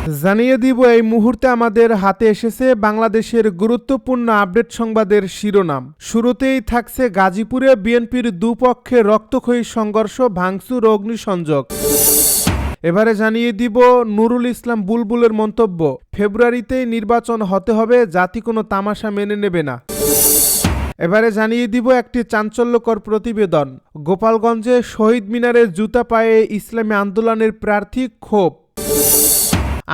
জানিয়ে দিব এই মুহূর্তে আমাদের হাতে এসেছে বাংলাদেশের গুরুত্বপূর্ণ আপডেট সংবাদের শিরোনাম। শুরুতেই থাকছে গাজীপুরে বিএনপির দুপক্ষে রক্তক্ষয়ী সংঘর্ষ, ভাঙচুর ও অগ্নিসংযোগ। এবারে জানিয়ে দিব নুরুল ইসলাম বুলবুলের মন্তব্য, ফেব্রুয়ারিতেই নির্বাচন হতে হবে, জাতি কোনো তামাশা মেনে নেবে না। এবারে জানিয়ে দিব একটি চাঞ্চল্যকর প্রতিবেদন, গোপালগঞ্জে শহীদ মিনারের জুতা পায়ে ইসলামী আন্দোলনের প্রার্থী ক্ষোভ।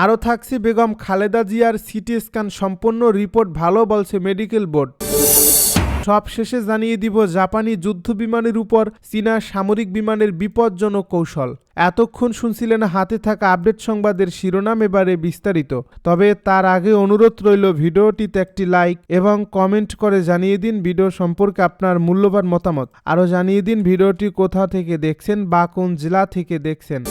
আরও থাকছে বেগম খালেদা জিয়ার সিটি স্ক্যান সম্পন্ন, রিপোর্ট ভালো বলছে মেডিকেল বোর্ড। সব শেষে জানিয়ে দিব জাপানি যুদ্ধ বিমানের উপর চীনা সামরিক বিমানের বিপজ্জনক কৌশল। এতক্ষণ শুনছিলেন হাতে থাকা আপডেট সংবাদের শিরোনাম, এবারে বিস্তারিত। তবে তার আগে অনুরোধ রইল ভিডিওটিতে একটি লাইক এবং কমেন্ট করে জানিয়ে দিন ভিডিও সম্পর্কে আপনার মূল্যবান মতামত। আরও জানিয়ে দিন ভিডিওটি কোথা থেকে দেখছেন বা কোন জেলা থেকে দেখছেন।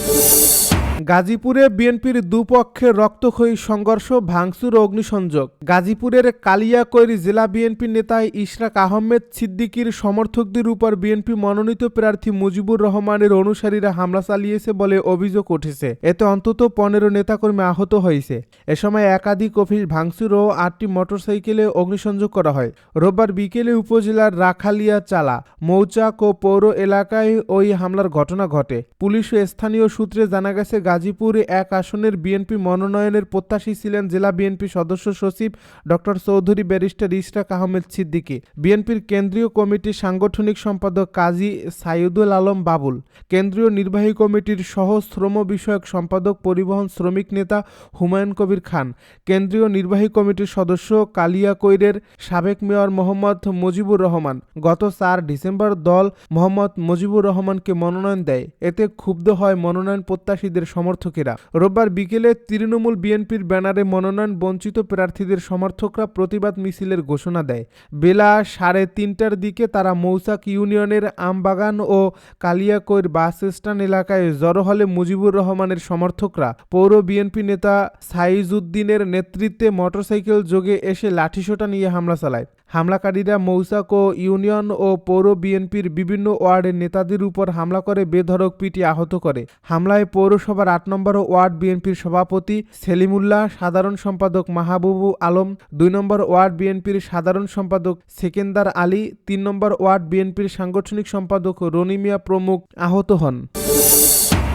গাজীপুরে বিএনপির দুপক্ষের রক্তক্ষয়ী সংঘর্ষ, ভাঙচুর ও অগ্নিসংযোগ। গাজীপুরের কালিয়াকৈর জেলা বিএনপি নেতা ইশরাক আহমেদ সিদ্দিকীর সমর্থকদের উপর বিএনপি মনোনীত প্রার্থী মুজিবুর রহমানের অনুসারীরা হামলা চালিয়েছে বলে অভিযোগ উঠেছে। এতে অন্তত 15 নেতাকর্মী আহত হয়েছে। এ সময় একাধিক অফিস ভাঙচুর ও 8টি মোটরসাইকেলে অগ্নিসংযোগ করা হয়। রোববার বিকেলে উপজেলার রাখালিয়া চালা, মৌচাক ও পৌর এলাকায় ওই হামলার ঘটনা ঘটে। পুলিশ ও স্থানীয় সূত্রে জানা গেছে গাজীপুর 1 আসনের বিএনপি মনোনয়নের প্রত্যাশী ছিলেন জেলা বিএনপি সদস্য সচিব ডক্টর চৌধুরী ব্যারিস্টার ইশরাক আহমেদ সিদ্দিকী, বিএনপির কেন্দ্রীয় কমিটির সাংগঠনিক সম্পাদক কাজী সাইদুল আলম বাবুল, কেন্দ্রীয় নির্বাহী কমিটির সহ শ্রম বিষয়ক সম্পাদক পরিবহন শ্রমিক নেতা হুমায়ুন কবির খান, কেন্দ্রীয় নির্বাহী কমিটির সদস্য কালিয়াকৈরের সাবেক মেয়র মোহাম্মদ মুজিবুর রহমান। গত 4 ডিসেম্বর দল মোহাম্মদ মুজিবুর রহমানকে মনোনয়ন দেয়। এতে ক্ষুব্ধ হয় মনোনয়ন প্রত্যাশীদের সমর্থকেরা। রোববার বিকেলে তৃণমূল বিএনপির ব্যানারে মনোনয়ন বঞ্চিত প্রার্থীদের সমর্থকরা প্রতিবাদ মিছিলের ঘোষণা দেয়। বেলা 3:30টার দিকে তারা মৌচাক ইউনিয়নের আমবাগান ও কালিয়াকৈর বাস স্ট্যান্ড এলাকায় জড়ো হলে মুজিবুর রহমানের সমর্থকরা পৌর বিএনপি নেতা সাইজউদ্দিনের নেতৃত্বে মোটরসাইকেল যোগে এসে লাঠিসোঁটা নিয়ে হামলা চালায়। হামলাকারীরা মৌচাক ও ইউনিয়ন ও পৌর বিএনপির বিভিন্ন ওয়ার্ডের নেতাদের উপর হামলা করে বেধড়ক পিটিয়ে আহত করে। হামলায় পৌরসভার 8 নম্বর ওয়ার্ড বিএনপির সভাপতি সেলিমুল্লাহ, সাধারণ সম্পাদক মাহবুবু আলম, 2 নম্বর ওয়ার্ড বিএনপির সাধারণ সম্পাদক সেকেন্দার আলী, 3 নম্বর ওয়ার্ড বিএনপির সাংগঠনিক সম্পাদক রনি মিয়া প্রমুখ আহত হন।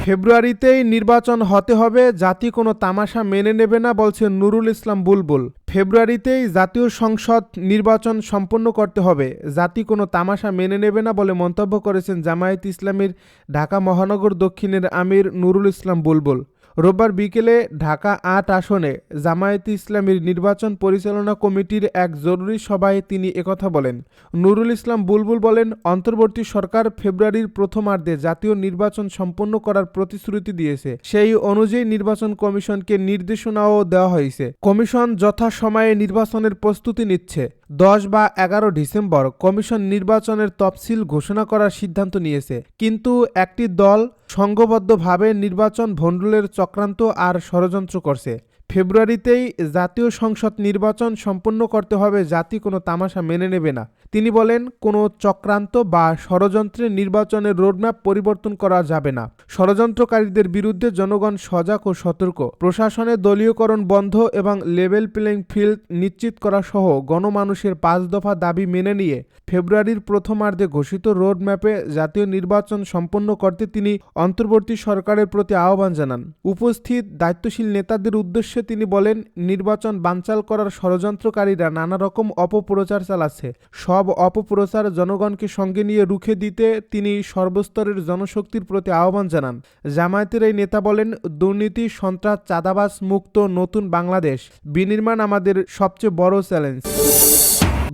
ফেব্রুয়ারিতেই নির্বাচন হতে হবে, জাতি কোনো তামাশা মেনে নেবে না বলছে নুরুল ইসলাম বুলবুল। ফেব্রুয়ারিতেই জাতীয় সংসদ নির্বাচন সম্পন্ন করতে হবে, জাতি কোনো তামাশা মেনে নেবে না বলে মন্তব্য করেছেন জামায়াতে ইসলামীর ঢাকা মহানগর দক্ষিণের আমির নুরুল ইসলাম বুলবুল। রোববার বিকেলে ঢাকা 8 আসনে জামায়াতে ইসলামীর নির্বাচন পরিচালনা কমিটির এক জরুরি সভায় তিনি একথা বলেন। নুরুল ইসলাম বুলবুল বলেন, অন্তর্বর্তী সরকার ফেব্রুয়ারির প্রথমার্ধে জাতীয় নির্বাচন সম্পন্ন করার প্রতিশ্রুতি দিয়েছে। সেই অনুযায়ী নির্বাচন কমিশনকে নির্দেশনাও দেওয়া হয়েছে। কমিশন যথাসময়ে নির্বাচনের প্রস্তুতি নিচ্ছে। 10 বা 11 ডিসেম্বর কমিশন নির্বাচনের তফসিল ঘোষণা করার সিদ্ধান্ত নিয়েছে। কিন্তু একটি দল সংঘবদ্ধভাবে নির্বাচন ভণ্ডুলের চক্রান্ত আর ষড়যন্ত্র করছে। ফেব্রুয়ারিতেই জাতীয় সংসদ নির্বাচন সম্পন্ন করতে হবে, জাতি কোনো তামাশা মেনে নেবে না। তিনি বলেন, কোনো চক্রান্ত বা ষড়যন্ত্রে নির্বাচনের রোডম্যাপ পরিবর্তন করা যাবে না। ষড়যন্ত্রকারীদের বিরুদ্ধে জনগণ সজাগ ও সতর্ক। প্রশাসনের দলীয়করণ বন্ধ এবং লেভেল প্লেইং ফিল্ড নিশ্চিত করা সহ গণমানুষের 5 দফা দাবি মেনে নিয়ে ফেব্রুয়ারির প্রথমার্ধে ঘোষিত রোডম্যাপে জাতীয় নির্বাচন সম্পন্ন করতে তিনি অন্তর্বর্তী সরকারের প্রতি আহ্বান জানান। উপস্থিত দায়িত্বশীল নেতাদের উদ্দেশ্যে তিনি বলেন, নির্বাচন বানচাল করার ষড়যন্ত্রকারীরা নানা রকম অপপ্রচার চালাচ্ছে। সব অপপ্রচার জনগণকে সঙ্গে নিয়ে রুখে দিতে তিনি সর্বস্তরের জনশক্তির প্রতি আহ্বান জানান। জামায়াতের এই নেতা বলেন, দুর্নীতি, সন্ত্রাস, চাঁদাবাজ মুক্ত নতুন বাংলাদেশ বিনির্মাণ আমাদের সবচেয়ে বড় চ্যালেঞ্জ।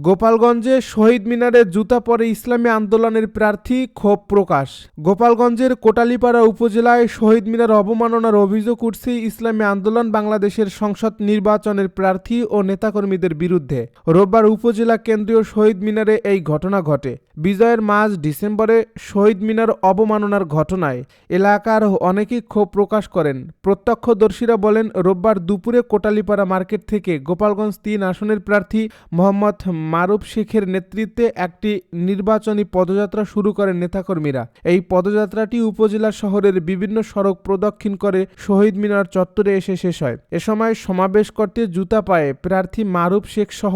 গোপালগঞ্জে শহীদ মিনারে জুতা পরে ইসলামী আন্দোলনের প্রার্থী, ক্ষোভ প্রকাশ। গোপালগঞ্জের কোটালীপাড়া উপজেলায় শহীদ মিনার অবমাননার অভিযোগ উঠছে ইসলামী আন্দোলন বাংলাদেশের সংসদ নির্বাচনের প্রার্থী ও নেতাকর্মীদের বিরুদ্ধে। রোববার উপজেলা কেন্দ্রীয় শহীদ মিনারে এই ঘটনা ঘটে। বিজয়ের মাস ডিসেম্বরে শহীদ মিনার অবমাননার ঘটনায় এলাকার অনেকেই ক্ষোভ প্রকাশ করেন। প্রত্যক্ষদর্শীরা বলেন, রোববার দুপুরে কোটালীপাড়া মার্কেট থেকে গোপালগঞ্জ 3 আসনের প্রার্থী মোহাম্মদ মারুফ শেখের নেতৃত্বে একটি নির্বাচনী পদযাত্রা শুরু করেন নেতাকর্মীরা। এই পদযাত্রাটি উপজেলা শহরের বিভিন্ন সড়ক প্রদক্ষিণ করে শহীদ মিনার চত্বরে এসে শেষ হয়। এ সময় সমাবেশ করতে জুতা পায়ে প্রার্থী মারুফ শেখ সহ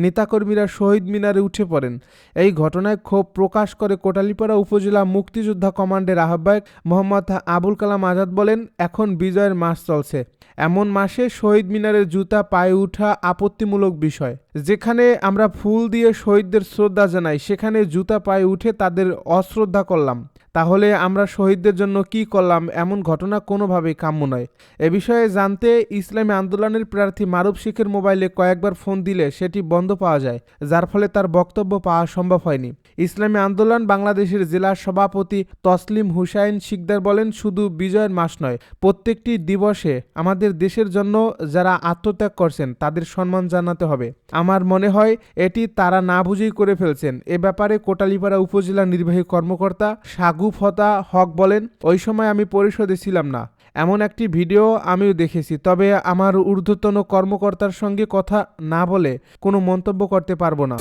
নেতাকর্মীরা শহীদ মিনারে উঠে পড়েন। এই ঘটনায় ক্ষোভ প্রকাশ করে কোটালীপাড়া উপজেলা মুক্তিযোদ্ধা কমান্ডের আহ্বায়ক মোহাম্মদ আবুল কালাম আজাদ বলেন, এখন বিজয়ের মাস চলছে। এমন মাসে শহীদ মিনারের জুতা পায়ে ওঠা আপত্তিমূলক বিষয়। যেখানে আমরা ফুল দিয়ে শহীদদের শ্রদ্ধা জানাই, সেখানে জুতা পায়ে উঠে তাদের অশ্রদ্ধা করলাম। তাহলে আমরা শহীদদের জন্য কি করলাম? এমন ঘটনা কোনোভাবেই কাম্য নয়। এ বিষয়ে জানতে ইসলামী আন্দোলনের প্রার্থী মারুফ শেখের মোবাইলে কয়েকবার ফোন দিলে সেটি বন্ধ পাওয়া যায়, যার ফলে তার বক্তব্য পাওয়া সম্ভব হয়নি। ইসলামী আন্দোলন বাংলাদেশের জেলা সভাপতি তসলিম হুসাইন শিকদার বলেন, শুধু বিজয়ের মাস নয়, প্রত্যেকটি দিবসে আমাদের দেশের জন্য যারা আত্মত্যাগ করছেন তাদের সম্মান জানাতে হবে। আমার মনে হয় এটি তারা না বুঝেই করে ফেলছেন। এ ব্যাপারে কোটালীপাড়া উপজেলা নির্বাহী কর্মকর্তা সাগুফতা হক বলেন, ওই সময় আমি পরিষদে ছিলাম না। এমন একটি ভিডিও আমিও দেখেছি, তবে আমার ঊর্ধ্বতন কর্মকর্তার সঙ্গে কথা না বলে কোনো মন্তব্য করতে পারবো না।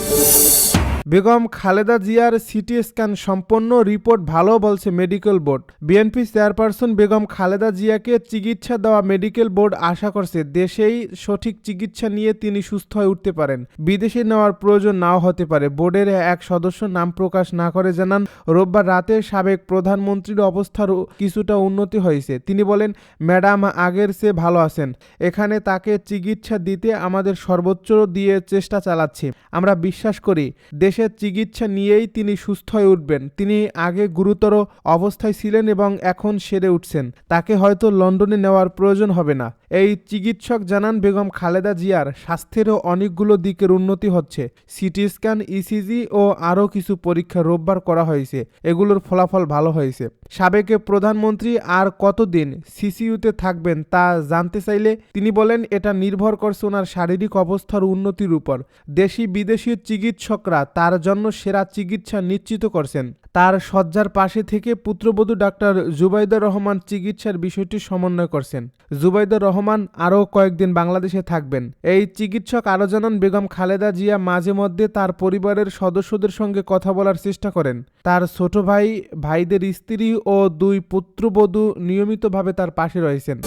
বেগম খালেদা জিয়ার সিটি স্ক্যান সম্পন্ন, রিপোর্ট ভালো বলছে medical board. BNP chairperson Begum Khaleda জিয়াকে চিকিৎসা দেওয়া মেডিকেল বোর্ড আশা করছে দেশেই সঠিক চিকিৎসা নিয়ে তিনি সুস্থ হয়ে উঠতে পারেন। বিদেশে নেওয়ার প্রয়োজন নাও হতে পারে। বোর্ডের এক সদস্য নাম প্রকাশ না করে জানান, রোববার রাতে সাবেক প্রধানমন্ত্রীর অবস্থার কিছুটা উন্নতি হয়েছে। তিনি বলেন, ম্যাডাম আগের চেয়ে ভালো আছেন। এখানে তাকে চিকিৎসা দিতে আমাদের সর্বোচ্চ দিয়ে চেষ্টা চালাচ্ছি। আমরা বিশ্বাস করি দেশের চিকিৎসা নিয়েই তিনি সুস্থ হয়ে উঠবেন। তিনি আগে গুরুতর অবস্থায় ছিলেন এবং এখন সেরে উঠছেন। তাকে হয়তো লন্ডনে নেওয়ার প্রয়োজন হবে না। এই চিকিৎসক জানান, বেগম খালেদা জিয়ার স্বাস্থ্যেরও অনেকগুলো দিকের উন্নতি হচ্ছে। সিটি স্ক্যান, ইসিজি ও আরও কিছু পরীক্ষা রোববার করা হয়েছে। এগুলোর ফলাফল ভালো হয়েছে। সাবেক প্রধানমন্ত্রী আর কতদিন সিসিইউতে থাকবেন তা জানতে চাইলে তিনি বলেন, এটা নির্ভর করছে ওনার শারীরিক অবস্থার উন্নতির উপর। দেশি বিদেশি চিকিৎসকরা তার জন্য সেরা চিকিৎসা নিশ্চিত করছেন। তার শয্যার পাশে থেকে পুত্রবধূ ডাক্তার জুবাইদুর রহমান চিকিৎসার বিষয়টি সমন্বয় করছেন। জুবাইদুর রহমান আরও কয়েকদিন বাংলাদেশে থাকবেন। এই চিকিৎসক আরও জানান, বেগম খালেদা জিয়া মাঝে মধ্যে তার পরিবারের সদস্যদের সঙ্গে কথা বলার চেষ্টা করেন। তার ছোট ভাই, ভাইদের স্ত্রী ও 2 পুত্রবধূ নিয়মিতভাবে তার পাশে রয়েছেন।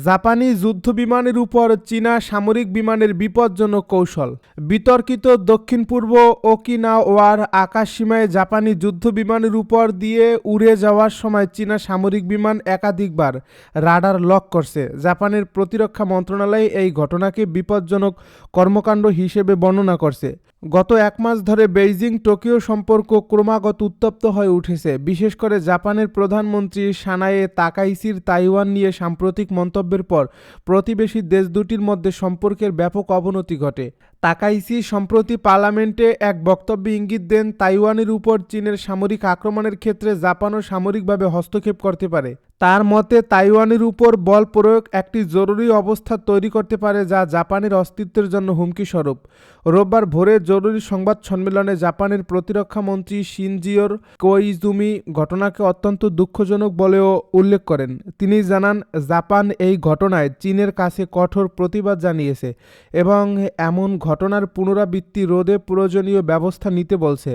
জাপানি যুদ্ধবিমানের উপর চীনা সামরিক বিমানের বিপজ্জনক কৌশল। বিতর্কিত দক্ষিণ পূর্ব ওকিনাওয়ার আকাশসীমায় জাপানি যুদ্ধবিমানের উপর দিয়ে উড়ে যাওয়ার সময় চীনা সামরিক বিমান একাধিকবার রাডার লক করছে। জাপানের প্রতিরক্ষা মন্ত্রণালয় এই ঘটনাকে বিপজ্জনক কর্মকাণ্ড হিসেবে বর্ণনা করছে। গত 1 মাস ধরে বেইজিং টোকিও সম্পর্ক ক্রমাগত উত্তপ্ত হয়ে উঠেছে। বিশেষ করে জাপানের প্রধানমন্ত্রী সানায়ে তাকাইচির তাইওয়ান নিয়ে সাম্প্রতিক মন্তব্যের পর প্রতিবেশী দেশ দুটির মধ্যে সম্পর্কের ব্যাপক অবনতি ঘটে। তাকাইচি সম্প্রতি পার্লামেন্টে এক বক্তব্যে ইঙ্গিত দেন, তাইওয়ানের উপর চীনের সামরিক আক্রমণের ক্ষেত্রে জাপানও সামরিকভাবে হস্তক্ষেপ করতে পারে। তার মতে, তাইওয়ানের উপর বল প্রয়োগ একটি জরুরি অবস্থা তৈরি করতে পারে যা জাপানের অস্তিত্বের জন্য হুমকি স্বরূপ। রোববার ভোরে জরুরি সংবাদ সম্মেলনে জাপানের প্রতিরক্ষা মন্ত্রী শিনজিওর কোইজুমি ঘটনাকে অত্যন্ত দুঃখজনক বলেও উল্লেখ করেন। তিনি জানান, জাপান এই ঘটনায় চীনের কাছে কঠোর প্রতিবাদ জানিয়েছে এবং এমন ঘটনার পুনরাবৃত্তি রোধে প্রয়োজনীয় ব্যবস্থা নিতে বলছে।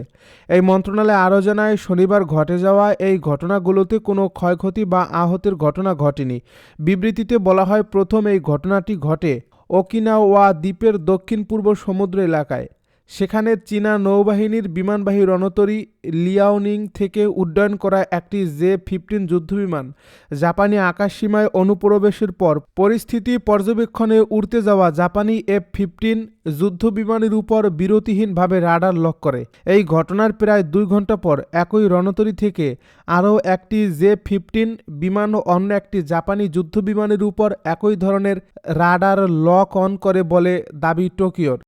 এই মন্ত্রণালয় আরও জানায়, শনিবার ঘটে যাওয়া এই ঘটনাগুলোতে কোনো ক্ষয়ক্ষতি বা আহতের ঘটনা ঘটেনি। বিবৃতিতে বলা হয়, প্রথম এই ঘটনাটি ঘটে ওকিনাওয়া দ্বীপের দক্ষিণ পূর্ব সমুদ্র এলাকায়। সেখানে চীনা নৌবাহিনীর বিমানবাহী রণতরী লিয়াওনিং থেকে উড্ডয়ন করা একটি জে-15 যুদ্ধবিমান জাপানি আকাশসীমায় অনুপ্রবেশের পর পরিস্থিতি পর্যবেক্ষণে উড়তে যাওয়া জাপানি F-15 যুদ্ধবিমানের উপর বিরতিহীনভাবে রাডার লক করে। এই ঘটনার প্রায় 2 ঘন্টা পর একই রণতরী থেকে আরও একটি জে-15 বিমান অন্য একটি জাপানি যুদ্ধবিমানের উপর একই ধরনের রাডার লক অন করে বলে দাবি টোকিওর।